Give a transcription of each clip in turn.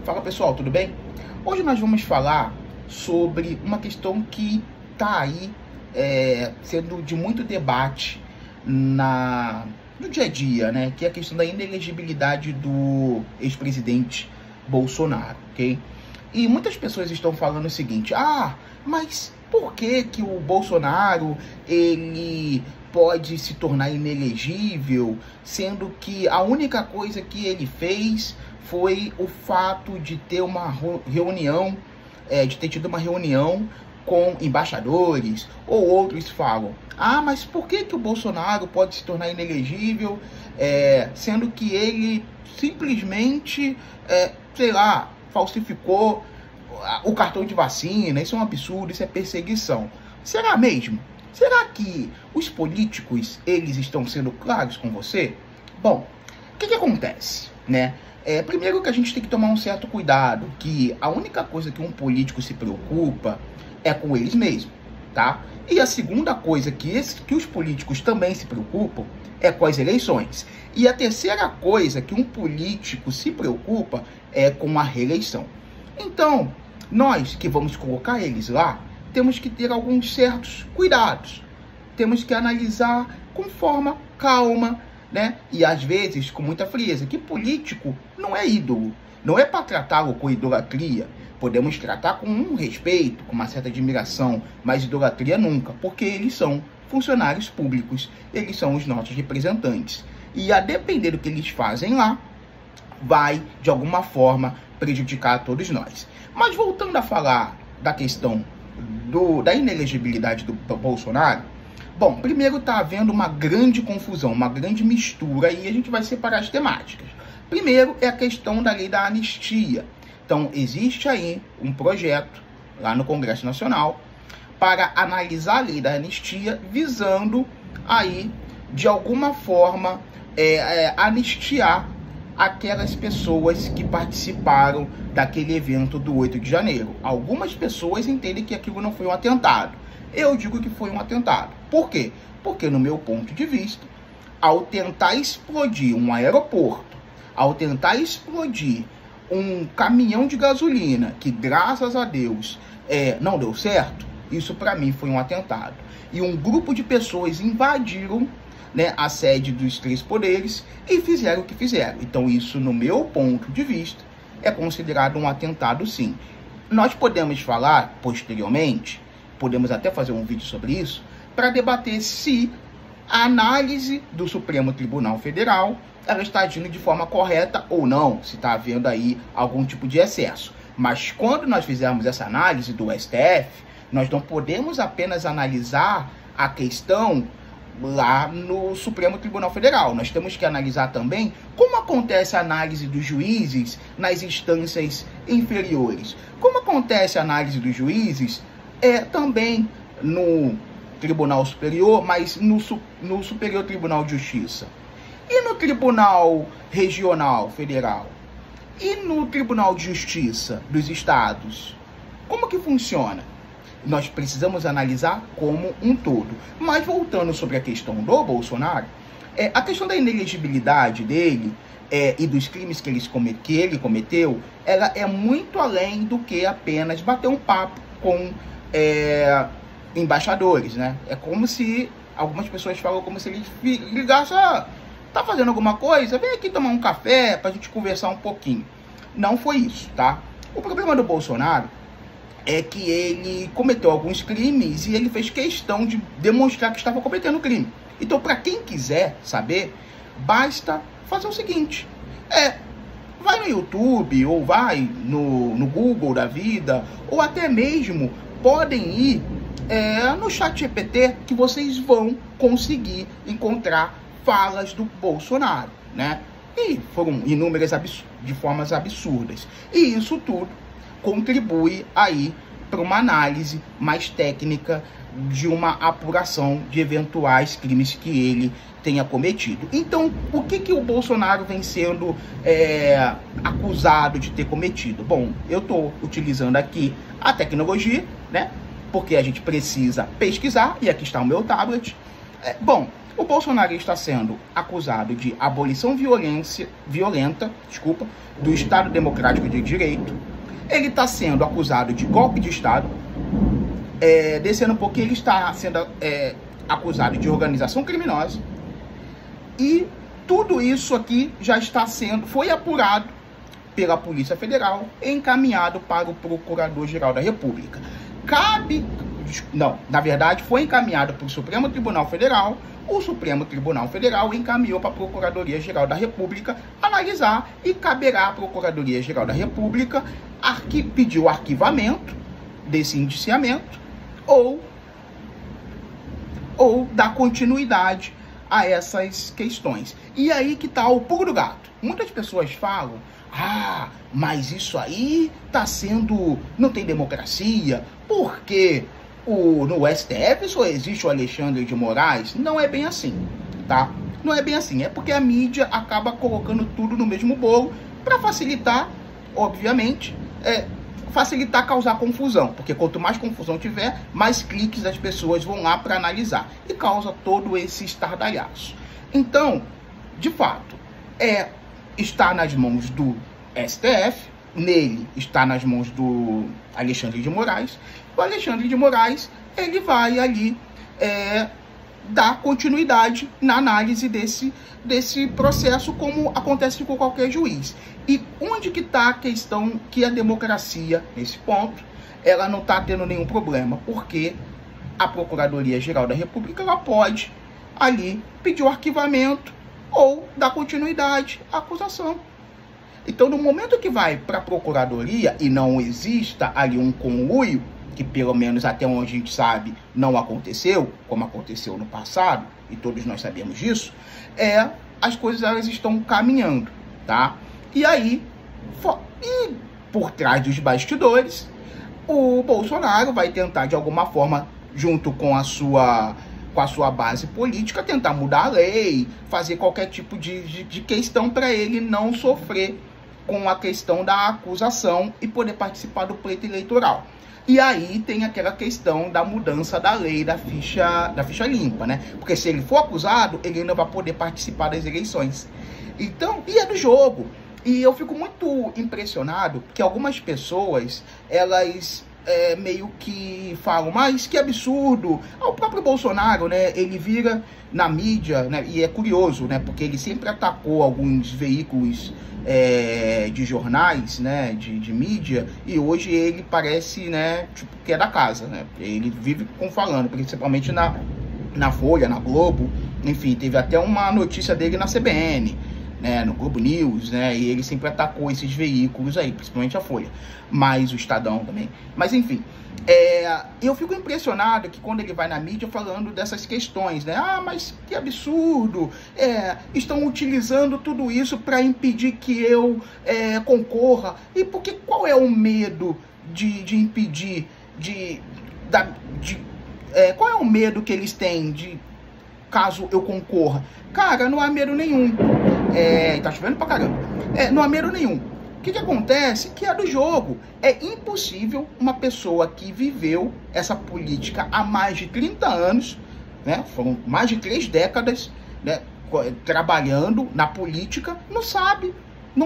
Fala pessoal, tudo bem? Hoje nós vamos falar sobre uma questão que está aí sendo de muito debate no dia a dia, né? Que é a questão da inelegibilidade do ex-presidente Bolsonaro, ok? E muitas pessoas estão falando o seguinte: mas por que o Bolsonaro ele pode se tornar inelegível, sendo que a única coisa que ele fez foi o fato de ter uma reunião, de ter tido uma reunião com embaixadores, ou outros falam: mas por que o Bolsonaro pode se tornar inelegível, sendo que ele simplesmente, sei lá, falsificou o cartão de vacina? Isso é um absurdo, isso é perseguição. Será mesmo? Será que os políticos, eles estão sendo claros com você? Bom, o que acontece, né? Primeiro que a gente tem que tomar um certo cuidado, que a única coisa que um político se preocupa é com eles mesmos, tá? E a segunda coisa que os políticos também se preocupam é com as eleições. E a terceira coisa que um político se preocupa é com a reeleição. Então, nós que vamos colocar eles lá, temos que ter alguns certos cuidados. Temos que analisar com forma calma, né? E às vezes com muita frieza, que político não é ídolo, não é para tratá-lo com idolatria. Podemos tratar com um respeito, com uma certa admiração, mas idolatria nunca, porque eles são funcionários públicos, eles são os nossos representantes. E a depender do que eles fazem lá, vai de alguma forma prejudicar a todos nós. Mas voltando a falar da questão da inelegibilidade do Bolsonaro, bom, primeiro está havendo uma grande confusão, uma grande mistura, e a gente vai separar as temáticas. Primeiro é a questão da lei da anistia. Então, existe aí um projeto lá no Congresso Nacional para analisar a lei da anistia, visando aí, de alguma forma, anistiar aquelas pessoas que participaram daquele evento do 8 de janeiro. Algumas pessoas entendem que aquilo não foi um atentado. Eu digo que foi um atentado. Por quê? Porque, no meu ponto de vista, ao tentar explodir um aeroporto, ao tentar explodir um caminhão de gasolina, que graças a Deus não deu certo, isso para mim foi um atentado. E um grupo de pessoas invadiram, né, a sede dos três poderes e fizeram o que fizeram. Então isso, no meu ponto de vista, é considerado um atentado, sim. Nós podemos falar posteriormente, podemos até fazer um vídeo sobre isso, para debater se a análise do Supremo Tribunal Federal ela está agindo de forma correta ou não, se está havendo aí algum tipo de excesso. Mas quando nós fizermos essa análise do STF, nós não podemos apenas analisar a questão lá no Supremo Tribunal Federal. Nós temos que analisar também como acontece a análise dos juízes nas instâncias inferiores. Como acontece a análise dos juízes também no Tribunal Superior, mas no Superior Tribunal de Justiça. E no Tribunal Regional Federal? E no Tribunal de Justiça dos Estados? Como que funciona? Nós precisamos analisar como um todo. Mas voltando sobre a questão do Bolsonaro, a questão da inelegibilidade dele e dos crimes que ele cometeu, ela é muito além do que apenas bater um papo com embaixadores, né? É como se, algumas pessoas falam como se ele ligasse: tá fazendo alguma coisa? Vem aqui tomar um café pra gente conversar um pouquinho. Não foi isso, tá? O problema do Bolsonaro é que ele cometeu alguns crimes e ele fez questão de demonstrar que estava cometendo crime. Então, para quem quiser saber, basta fazer o seguinte: vai no YouTube, ou vai no Google da vida, ou até mesmo podem ir no ChatGPT, que vocês vão conseguir encontrar falas do Bolsonaro, né? E foram inúmeras de formas absurdas. E isso tudo contribui aí para uma análise mais técnica de uma apuração de eventuais crimes que ele tenha cometido. Então, o que o Bolsonaro vem sendo acusado de ter cometido? Bom, eu estou utilizando aqui a tecnologia, né? Porque a gente precisa pesquisar, e aqui está o meu tablet. Bom, O Bolsonaro está sendo acusado de abolição violenta do Estado Democrático de Direito. Ele está sendo acusado de golpe de Estado. Descendo um pouquinho, ele está sendo acusado de organização criminosa. E tudo isso aqui já foi apurado pela Polícia Federal e encaminhado para o Procurador-Geral da República. Na verdade, foi encaminhado para o Supremo Tribunal Federal. O Supremo Tribunal Federal encaminhou para a Procuradoria-Geral da República analisar, e caberá à Procuradoria-Geral da República pedir o arquivamento desse indiciamento ou dar continuidade a essas questões. E aí que está o pulo do gato. Muitas pessoas falam: mas isso aí não tem democracia, porque no STF só existe o Alexandre de Moraes. Não é bem assim, tá? Não é bem assim. É porque a mídia acaba colocando tudo no mesmo bolo para facilitar, obviamente, causar confusão. Porque quanto mais confusão tiver, mais cliques as pessoas vão lá para analisar. E causa todo esse estardalhaço. Então, de fato, está nas mãos do STF, nele está nas mãos do Alexandre de Moraes. O Alexandre de Moraes, ele vai ali dar continuidade na análise desse processo, como acontece com qualquer juiz. E onde que está a questão que a democracia, nesse ponto, ela não está tendo nenhum problema, porque a Procuradoria-Geral da República, ela pode ali pedir o arquivamento ou dar continuidade à acusação. Então, no momento que vai para a Procuradoria e não exista ali um conluio, que pelo menos até onde a gente sabe não aconteceu, como aconteceu no passado, e todos nós sabemos disso, as coisas elas estão caminhando, tá? E aí, por trás dos bastidores, o Bolsonaro vai tentar, de alguma forma, junto com a sua base política, tentar mudar a lei, fazer qualquer tipo de questão para ele não sofrer com a questão da acusação e poder participar do pleito eleitoral. E aí tem aquela questão da mudança da lei da ficha limpa, né? Porque se ele for acusado, ele não vai poder participar das eleições. Então, e é do jogo. E eu fico muito impressionado que algumas pessoas, elas meio que falam: mas que absurdo. O próprio Bolsonaro, né, ele vira na mídia, né, e é curioso, né, porque ele sempre atacou alguns veículos de jornais, né, de mídia, e hoje ele parece, né, tipo, que é da casa, né, ele vive falando, principalmente na Folha, na Globo, enfim, teve até uma notícia dele na CBN, né, no Globo News, né, e ele sempre atacou esses veículos aí, principalmente a Folha, mas o Estadão também. Mas enfim, eu fico impressionado que quando ele vai na mídia falando dessas questões, né, mas que absurdo, estão utilizando tudo isso para impedir que eu concorra. E porque qual é o medo de impedir, qual é o medo que eles têm de caso eu concorra? Cara, não há medo nenhum. Tá chovendo pra caramba. Não há medo nenhum. O que acontece? Que é do jogo. É impossível uma pessoa que viveu essa política há mais de 30 anos, né? Foram mais de 3 décadas, né, trabalhando na política, não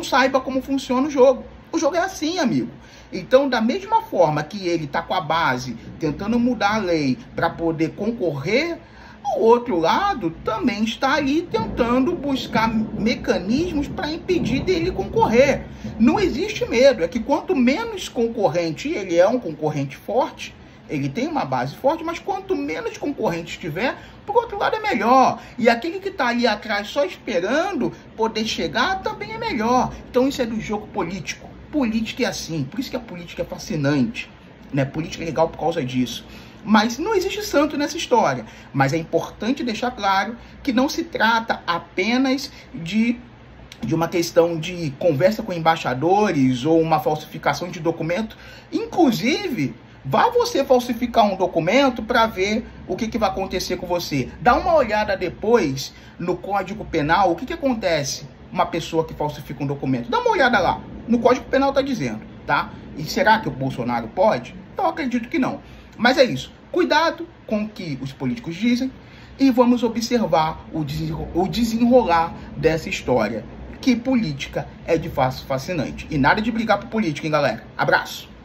saiba como funciona o jogo. O jogo é assim, amigo. Então, da mesma forma que ele tá com a base tentando mudar a lei para poder concorrer, o outro lado também está ali tentando buscar mecanismos para impedir dele concorrer. Não existe medo, é que quanto menos concorrente, ele é um concorrente forte, ele tem uma base forte, mas quanto menos concorrente tiver, por outro lado é melhor. E aquele que está ali atrás só esperando poder chegar também é melhor. Então isso é do jogo político. Política é assim, por isso que a política é fascinante, né? Política é legal por causa disso. Mas não existe santo nessa história. Mas é importante deixar claro que não se trata apenas de uma questão de conversa com embaixadores ou uma falsificação de documento. Inclusive, vá você falsificar um documento para ver o que vai acontecer com você. Dá uma olhada depois no Código Penal, o que acontece uma pessoa que falsifica um documento. Dá uma olhada lá. No Código Penal está dizendo, tá? E será que o Bolsonaro pode? Eu acredito que não. Mas é isso. Cuidado com o que os políticos dizem. e vamos observar o desenrolar dessa história. Que política é de fato fascinante. E nada de brigar por política, hein, galera? Abraço!